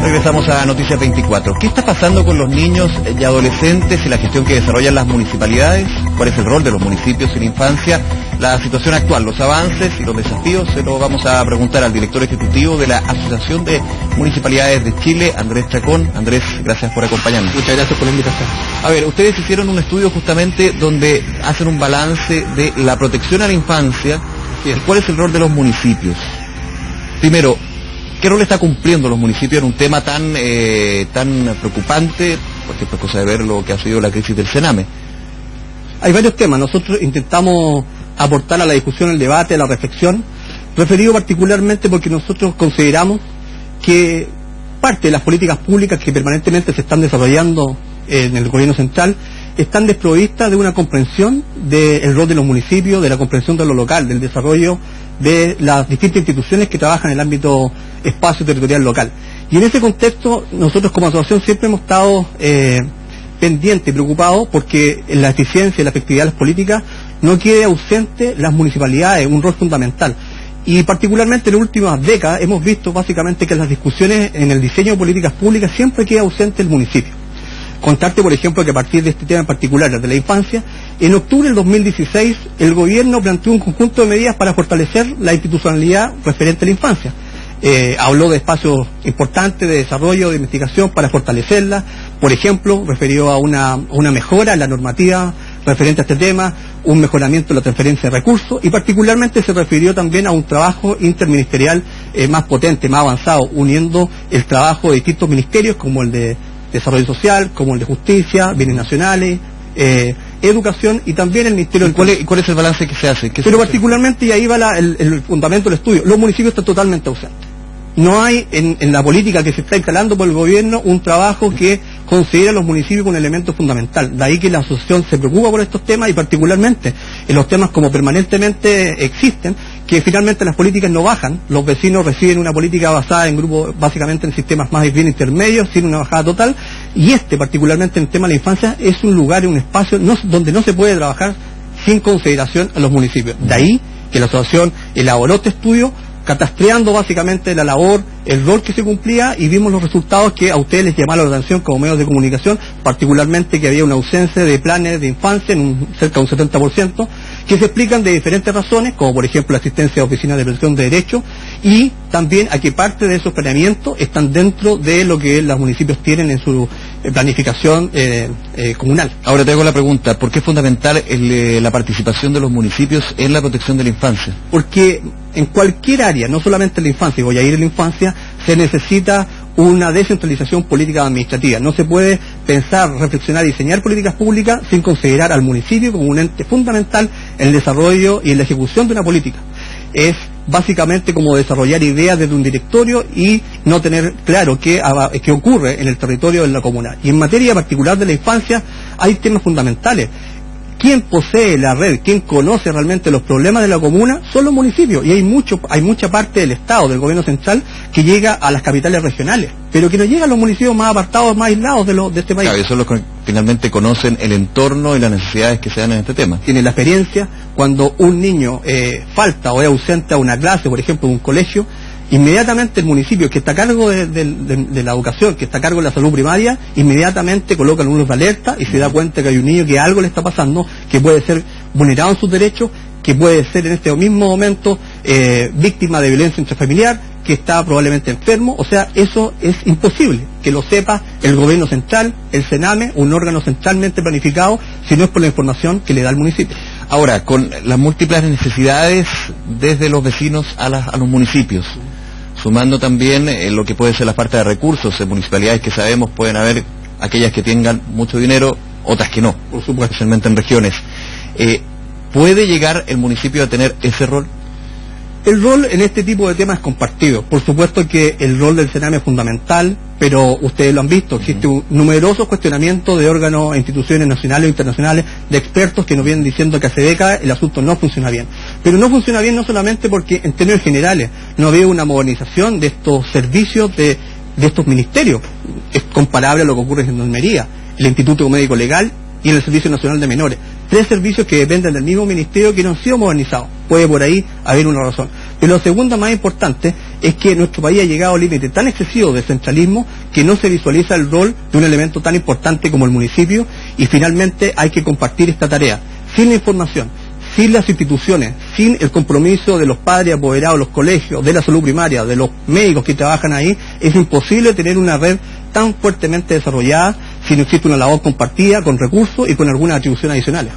Regresamos a Noticias 24. ¿Qué está pasando con los niños y adolescentes y la gestión que desarrollan las municipalidades? ¿Cuál es el rol de los municipios en la infancia? La situación actual, los avances y los desafíos, se lo vamos a preguntar al director ejecutivo de la Asociación de Municipalidades de Chile, Andrés Chacón. Andrés, gracias por acompañarnos. Muchas gracias por la invitación. A ver, ustedes hicieron un estudio justamente donde hacen un balance de la protección a la infancia. Sí. ¿Cuál es el rol de los municipios? Primero, ¿qué rol está cumpliendo los municipios en un tema tan preocupante? Por ejemplo, es cosa de ver lo que ha sido la crisis del Sename. Hay varios temas. Nosotros intentamos aportar a la discusión, el debate, a la reflexión, referido particularmente porque nosotros consideramos que parte de las políticas públicas que permanentemente se están desarrollando en el gobierno central están desprovistas de una comprensión del rol de los municipios, de la comprensión de lo local, del desarrollo de las distintas instituciones que trabajan en el ámbito espacio territorial local. Y en ese contexto, nosotros como asociación siempre hemos estado pendientes y preocupados porque en la eficiencia y la efectividad de las políticas no quede ausente las municipalidades, un rol fundamental. Y particularmente en las últimas décadas hemos visto básicamente que en las discusiones en el diseño de políticas públicas siempre queda ausente el municipio. Contarte, por ejemplo, que a partir de este tema en particular, de la infancia, en octubre del 2016 el gobierno planteó un conjunto de medidas para fortalecer la institucionalidad referente a la infancia. Habló de espacios importantes de desarrollo, de investigación para fortalecerla. Por ejemplo, refirió a una mejora en la normativa referente a este tema, un mejoramiento de la transferencia de recursos y particularmente se refirió también a un trabajo interministerial más potente, más avanzado, uniendo el trabajo de distintos ministerios como el de Desarrollo Social, como el de Justicia, Bienes Nacionales, Educación y también el Ministerio del... ¿Cuál es el balance que se hace? Pero particularmente, y ahí va el fundamento del estudio, los municipios están totalmente ausentes. No hay en la política que se está instalando por el gobierno un trabajo que considera a los municipios un elemento fundamental. De ahí que la asociación se preocupa por estos temas y particularmente en los temas como permanentemente existen, que finalmente las políticas no bajan, los vecinos reciben una política basada en grupos, básicamente en sistemas más bien intermedios, sin una bajada total, y particularmente en el tema de la infancia, es un lugar, un espacio donde no se puede trabajar sin consideración a los municipios. De ahí que la asociación elaboró este estudio, catastreando básicamente la labor, el rol que se cumplía y vimos los resultados que a ustedes les llamaron la atención como medios de comunicación, particularmente que había una ausencia de planes de infancia en cerca de un 70%, que se explican de diferentes razones, como por ejemplo la asistencia de oficinas de protección de derechos y también a que parte de esos planeamientos están dentro de lo que los municipios tienen en su planificación comunal. Ahora te hago la pregunta, ¿por qué es fundamental la participación de los municipios en la protección de la infancia? Porque en cualquier área, no solamente en la infancia, y voy a ir en la infancia, se necesita una descentralización política administrativa. No se puede pensar, reflexionar y diseñar políticas públicas sin considerar al municipio como un ente fundamental en el desarrollo y en la ejecución de una política. Es básicamente como desarrollar ideas desde un directorio y no tener claro qué ocurre en el territorio de la comuna. Y en materia particular de la infancia hay temas fundamentales. Quien posee la red, quien conoce realmente los problemas de la comuna son los municipios y hay mucha parte del Estado, del gobierno central, que llega a las capitales regionales, pero que no llega a los municipios más apartados, más aislados de este país. Claro, y son los que finalmente conocen el entorno y las necesidades que se dan en este tema. Tienen la experiencia, cuando un niño falta o es ausente a una clase, por ejemplo, de un colegio, inmediatamente el municipio que está a cargo de la educación, que está a cargo de la salud primaria, inmediatamente coloca números de alerta y se da cuenta que hay un niño que algo le está pasando, que puede ser vulnerado en sus derechos, que puede ser en este mismo momento víctima de violencia intrafamiliar, que está probablemente enfermo. O sea, eso es imposible que lo sepa el gobierno central, el Sename, un órgano centralmente planificado, si no es por la información que le da el municipio. Ahora, con las múltiples necesidades desde los vecinos a los municipios, sumando también lo que puede ser la falta de recursos en municipalidades que sabemos pueden haber aquellas que tengan mucho dinero, otras que no, por supuesto, especialmente en regiones. ¿Puede llegar el municipio a tener ese rol? El rol en este tipo de temas es compartido. Por supuesto que el rol del Sename es fundamental, pero ustedes lo han visto, existe numerosos cuestionamientos de órganos e instituciones nacionales o internacionales, de expertos que nos vienen diciendo que hace décadas el asunto no funciona bien. Pero no funciona bien no solamente porque en términos generales no había una modernización de estos servicios de estos ministerios. Es comparable a lo que ocurre en Gendarmería, el Instituto Médico Legal y en el Servicio Nacional de Menores. 3 servicios que dependen del mismo ministerio que no han sido modernizados. Puede por ahí haber una razón. Y lo segundo más importante es que nuestro país ha llegado a un límite tan excesivo de centralismo que no se visualiza el rol de un elemento tan importante como el municipio, y finalmente hay que compartir esta tarea. Sin la información, sin las instituciones, sin el compromiso de los padres apoderados, los colegios, de la salud primaria, de los médicos que trabajan ahí, es imposible tener una red tan fuertemente desarrollada si no existe una labor compartida, con recursos y con algunas atribuciones adicionales.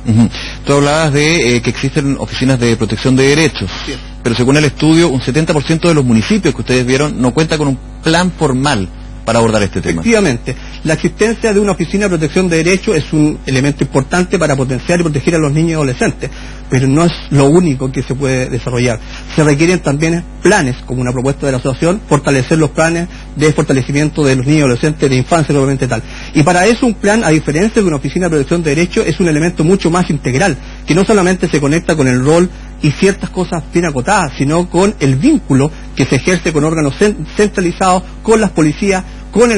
Tú hablabas de que existen oficinas de protección de derechos, sí, pero según el estudio, un 70% de los municipios que ustedes vieron no cuenta con un plan formal para abordar este tema. Efectivamente, la existencia de una oficina de protección de derechos es un elemento importante para potenciar y proteger a los niños y adolescentes, pero no es lo único que se puede desarrollar. Se requieren también planes, como una propuesta de la asociación, fortalecer los planes de fortalecimiento de los niños y adolescentes de infancia, probablemente tal. Y para eso un plan, a diferencia de una oficina de protección de derechos, es un elemento mucho más integral, que no solamente se conecta con el rol y ciertas cosas bien acotadas, sino con el vínculo que se ejerce con órganos centralizados, con las policías, con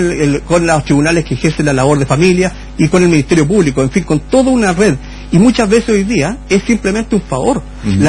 los tribunales que ejercen la labor de familia y con el Ministerio Público, en fin, con toda una red. Y muchas veces hoy día es simplemente un favor.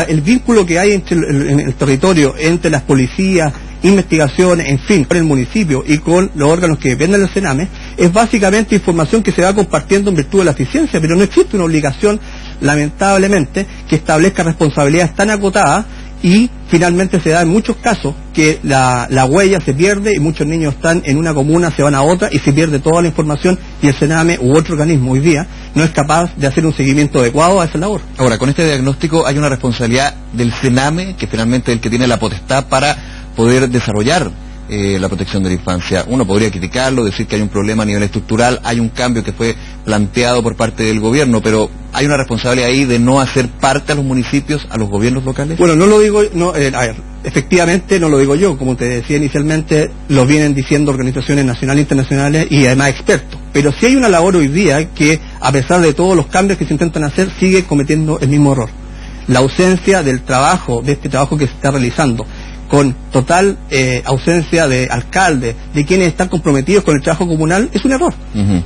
El vínculo que hay en el territorio, entre las policías, investigaciones, en fin, con el municipio y con los órganos que dependen del Sename, es básicamente información que se va compartiendo en virtud de la eficiencia, pero no existe una obligación, lamentablemente, que establezca responsabilidades tan acotadas, y finalmente se da en muchos casos que la huella se pierde y muchos niños están en una comuna, se van a otra y se pierde toda la información, y el Sename u otro organismo hoy día no es capaz de hacer un seguimiento adecuado a esa labor. Ahora, con este diagnóstico hay una responsabilidad del Sename, que finalmente es el que tiene la potestad para poder desarrollar la protección de la infancia. Uno podría criticarlo, decir que hay un problema a nivel estructural, hay un cambio que fue planteado por parte del gobierno, pero hay una responsabilidad ahí de no hacer parte a los municipios, a los gobiernos locales. Bueno, no lo digo, efectivamente no lo digo yo, como te decía inicialmente, lo vienen diciendo organizaciones nacionales e internacionales y además expertos. Pero sí hay una labor hoy día que, a pesar de todos los cambios que se intentan hacer, sigue cometiendo el mismo error. La ausencia del trabajo, de este trabajo que se está realizando, con total ausencia de alcaldes, de quienes están comprometidos con el trabajo comunal, es un error.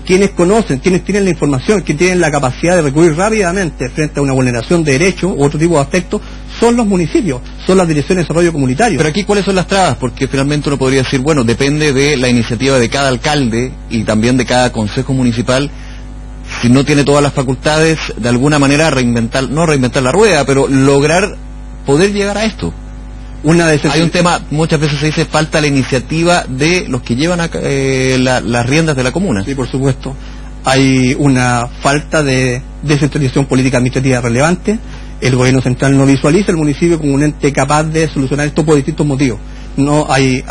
Quienes conocen, quienes tienen la información, quienes tienen la capacidad de recurrir rápidamente frente a una vulneración de derechos u otro tipo de aspectos, son los municipios, son las direcciones de desarrollo comunitario. Pero aquí, ¿cuáles son las trabas? Porque finalmente uno podría decir, bueno, depende de la iniciativa de cada alcalde y también de cada consejo municipal. Si no tiene todas las facultades, de alguna manera no reinventar la rueda, pero lograr poder llegar a esto. Hay un tema, muchas veces se dice, falta la iniciativa de los que llevan las riendas de la comuna. Sí, por supuesto. Hay una falta de descentralización política administrativa relevante. El gobierno central no visualiza el municipio como un ente capaz de solucionar esto por distintos motivos. No hay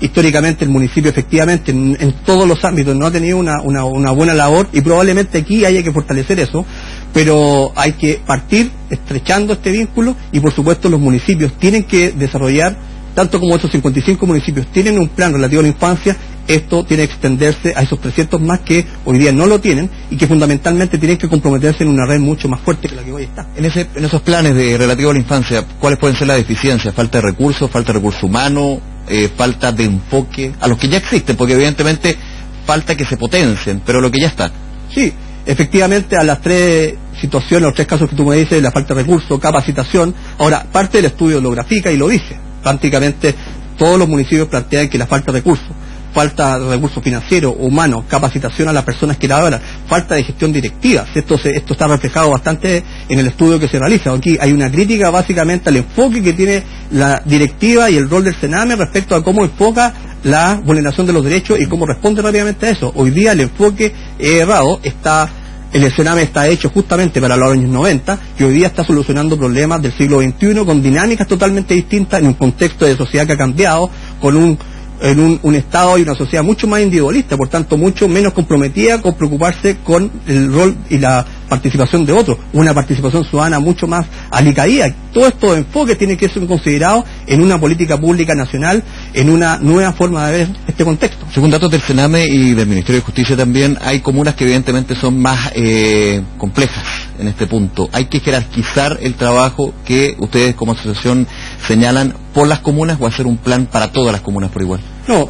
históricamente el municipio efectivamente en todos los ámbitos no ha tenido una buena labor, y probablemente aquí haya que fortalecer eso, pero hay que partir estrechando este vínculo, y por supuesto los municipios tienen que desarrollar, tanto como esos 55 municipios tienen un plan relativo a la infancia, esto tiene que extenderse a esos 300 más que hoy día no lo tienen y que fundamentalmente tienen que comprometerse en una red mucho más fuerte que la que hoy está. En esos planes relativo a la infancia, ¿cuáles pueden ser las deficiencias? ¿Falta de recursos, falta de recurso humano, falta de enfoque a los que ya existen? Porque evidentemente falta que se potencien, pero lo que ya está. Sí, efectivamente, a las tres situaciones, los tres casos que tú me dices, la falta de recursos, capacitación. Ahora, parte del estudio lo grafica y lo dice. Prácticamente todos los municipios plantean que la falta de recursos, falta de recursos financieros, humanos, capacitación a las personas que laboran, falta de gestión directiva. Esto está reflejado bastante en el estudio que se realiza. Aquí hay una crítica básicamente al enfoque que tiene la directiva y el rol del Sename respecto a cómo enfoca la vulneración de los derechos y cómo responde rápidamente a eso. Hoy día el enfoque errado el Sename está hecho justamente para los años 90, y hoy día está solucionando problemas del siglo XXI con dinámicas totalmente distintas, en un contexto de sociedad que ha cambiado, con un Estado y una sociedad mucho más individualista, por tanto mucho menos comprometida con preocuparse con el rol y la participación de otros, una participación ciudadana mucho más alicaída. Todos estos enfoques tienen que ser considerados en una política pública nacional, en una nueva forma de ver este contexto. Según datos del Sename y del Ministerio de Justicia también, hay comunas que evidentemente son más complejas en este punto. Hay que jerarquizar el trabajo que ustedes como asociación señalan por las comunas, o hacer un plan para todas las comunas por igual. No,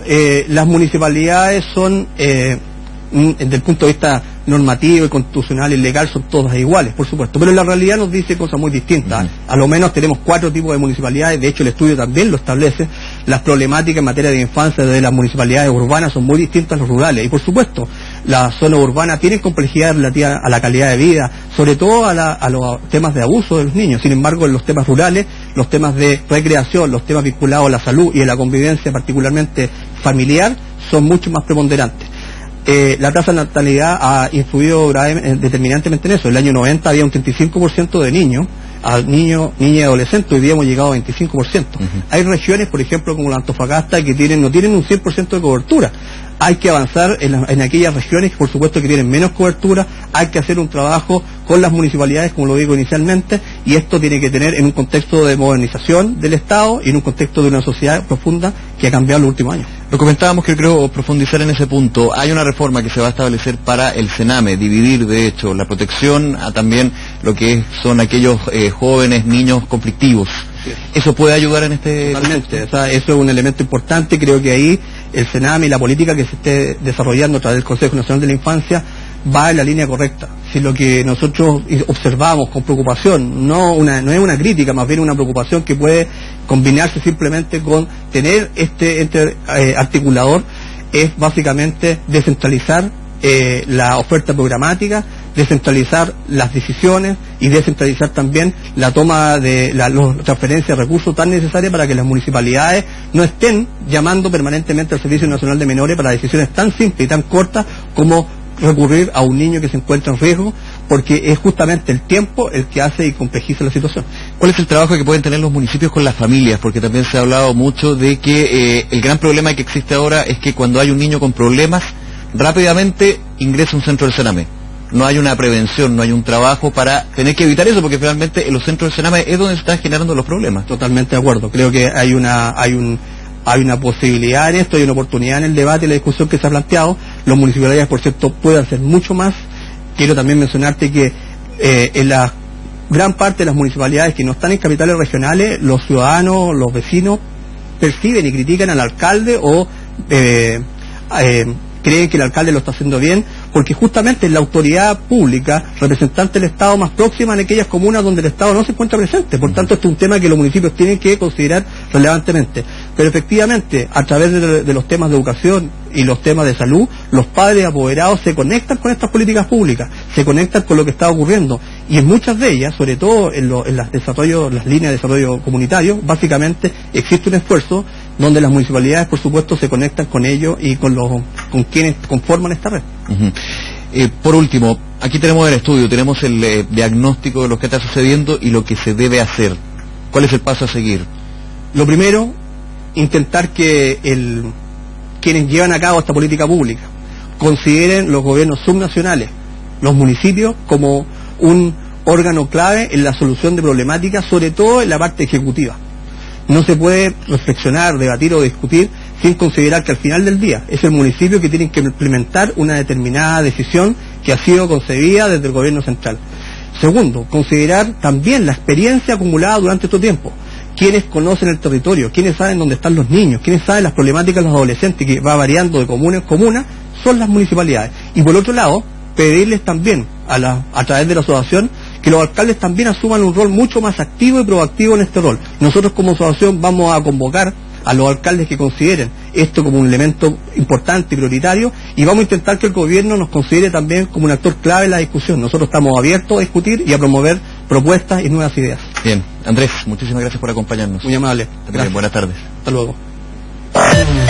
las municipalidades son, desde el punto de vista normativo y constitucional y legal son todas iguales, por supuesto, pero la realidad nos dice cosas muy distintas. A lo menos tenemos 4 tipos de municipalidades, de hecho el estudio también lo establece. Las problemáticas en materia de infancia de las municipalidades urbanas son muy distintas a las rurales, y por supuesto las zonas urbanas tienen complejidad relativa a la calidad de vida, sobre todo a los temas de abuso de los niños. Sin embargo, en los temas rurales, los temas de recreación, los temas vinculados a la salud y a la convivencia particularmente familiar son mucho más preponderantes. La tasa de natalidad ha influido determinantemente en eso. En el año 90 había un 35% de niños, niñas y adolescentes, hoy día hemos llegado a 25%. Hay regiones, por ejemplo, como la Antofagasta, que no tienen un 100% de cobertura. Hay que avanzar en aquellas regiones, por supuesto, que tienen menos cobertura. Hay que hacer un trabajo con las municipalidades, como lo digo inicialmente, y esto tiene que tener en un contexto de modernización del Estado y en un contexto de una sociedad profunda que ha cambiado en los últimos años. Lo comentábamos, que creo profundizar en ese punto. Hay una reforma que se va a establecer para el CENAME, dividir de hecho la protección a también lo que son aquellos jóvenes, niños conflictivos. Sí. ¿Eso puede ayudar en este...? Totalmente, o sea, eso es un elemento importante. Creo que ahí el CENAME y la política que se esté desarrollando a través del Consejo Nacional de la Infancia va en la línea correcta. Si lo que nosotros observamos con preocupación, no es una crítica, más bien una preocupación que puede combinarse simplemente con tener este ente articulador, es básicamente descentralizar la oferta programática, descentralizar las decisiones y descentralizar también la toma de la transferencia de recursos tan necesarias para que las municipalidades no estén llamando permanentemente al Servicio Nacional de Menores para decisiones tan simples y tan cortas como recurrir a un niño que se encuentra en riesgo, porque es justamente el tiempo el que hace y complejiza la situación. ¿Cuál es el trabajo que pueden tener los municipios con las familias? Porque también se ha hablado mucho de que el gran problema que existe ahora es que cuando hay un niño con problemas, rápidamente ingresa a un centro del CENAME. No hay una prevención, no hay un trabajo para tener que evitar eso, porque finalmente en los centros del CENAME es donde se están generando los problemas. Totalmente de acuerdo. Creo que hay una posibilidad en esto, hay una oportunidad en el debate y la discusión que se ha planteado. Los municipalidades, por cierto, pueden hacer mucho más. Quiero también mencionarte que en la gran parte de las municipalidades que no están en capitales regionales, los ciudadanos, los vecinos, perciben y critican al alcalde o creen que el alcalde lo está haciendo bien, porque justamente es la autoridad pública, representante del Estado más próxima en aquellas comunas donde el Estado no se encuentra presente. Por tanto, este es un tema que los municipios tienen que considerar relevantemente. Pero efectivamente, a través de los temas de educación y los temas de salud, los padres apoderados se conectan con estas políticas públicas, se conectan con lo que está ocurriendo. Y en muchas de ellas, sobre todo en las líneas de desarrollo comunitario, básicamente existe un esfuerzo donde las municipalidades, por supuesto, se conectan con ellos y con quienes conforman esta red. Por último, aquí tenemos el estudio, tenemos el diagnóstico de lo que está sucediendo y lo que se debe hacer. ¿Cuál es el paso a seguir? Lo primero, intentar que quienes llevan a cabo esta política pública consideren los gobiernos subnacionales, los municipios, como un órgano clave en la solución de problemáticas, sobre todo en la parte ejecutiva. No se puede reflexionar, debatir o discutir sin considerar que al final del día es el municipio que tiene que implementar una determinada decisión que ha sido concebida desde el gobierno central. Segundo, considerar también la experiencia acumulada durante este tiempo. Quienes conocen el territorio, quienes saben dónde están los niños, quienes saben las problemáticas de los adolescentes, que va variando de comuna en comuna, son las municipalidades. Y por otro lado, pedirles también a través de la asociación que los alcaldes también asuman un rol mucho más activo y proactivo en este rol. Nosotros como asociación vamos a convocar a los alcaldes que consideren esto como un elemento importante y prioritario, y vamos a intentar que el gobierno nos considere también como un actor clave en la discusión. Nosotros estamos abiertos a discutir y a promover propuestas y nuevas ideas. Bien, Andrés, muchísimas gracias por acompañarnos. Muy amable. Bien, buenas tardes. Hasta luego.